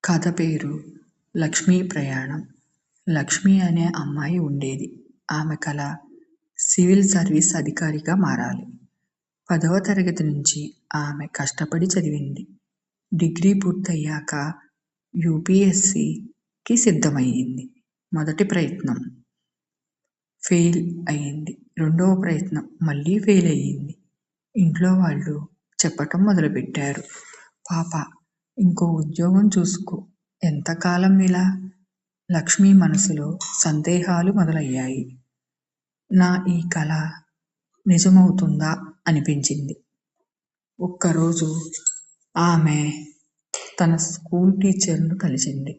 కథ పేరు లక్ష్మీ ప్రయాణం. లక్ష్మి అనే అమ్మాయి ఉండేది. ఆమె కల సివిల్ సర్వీస్ అధికారిగా మారాలి. 10వ తరగతి నుంచి ఆమె కష్టపడి చదివింది. డిగ్రీ పూర్తయ్యాక యూపీఎస్సీకి సిద్ధమయ్యింది. మొదటి ప్రయత్నం ఫెయిల్ అయ్యింది. రెండవ ప్రయత్నం మళ్ళీ ఫెయిల్ అయ్యింది. ఇంట్లో వాళ్ళు చెప్పటం మొదలుపెట్టారు, పాప ఇంకో ఉద్యోగం చూసుకో, ఎంతకాలం ఇలా? లక్ష్మి మనసులో సందేహాలు మొదలయ్యాయి. నా ఈ కల నిజమవుతుందా అనిపించింది. ఒక్కరోజు ఆమె తన స్కూల్ టీచర్ను కలిసింది.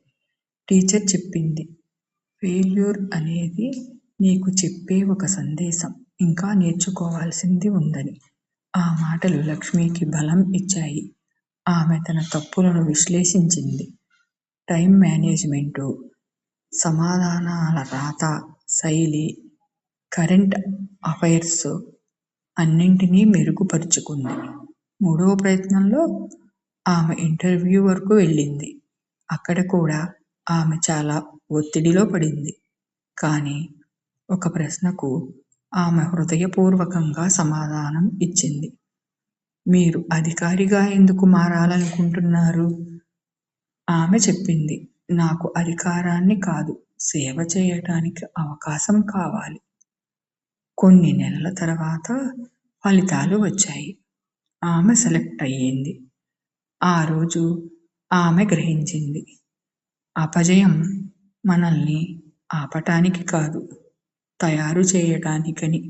టీచర్ చెప్పింది, ఫెయిల్యూర్ అనేది నీకు చెప్పే ఒక సందేశం, ఇంకా నేర్చుకోవాల్సింది ఉందని. ఆ మాటలు లక్ష్మికి బలం ఇచ్చాయి. ఆమె తన తప్పులను విశ్లేషించింది. టైం మేనేజ్మెంటు, సమాధానాల రాత శైలి, కరెంట్ అఫైర్స్ అన్నింటినీ మెరుగుపరుచుకుంది. 3వ ప్రయత్నంలో ఆమె ఇంటర్వ్యూ వరకు వెళ్ళింది. అక్కడ కూడా ఆమె చాలా ఒత్తిడిలో పడింది. కానీ ఒక ప్రశ్నకు ఆమె హృదయపూర్వకంగా సమాధానం ఇచ్చింది. మీరు అధికారిగా ఎందుకు మారాలనుకుంటున్నారు? ఆమె చెప్పింది, నాకు అధికారాన్ని కాదు, సేవ చేయటానికి అవకాశం కావాలి. కొన్ని నెలల తర్వాత ఫలితాలు వచ్చాయి. ఆమె సెలెక్ట్ అయ్యింది. ఆ రోజు ఆమె గ్రహించింది, అపజయం మనల్ని ఆపటానికి కాదు, తయారు చేయటానికని.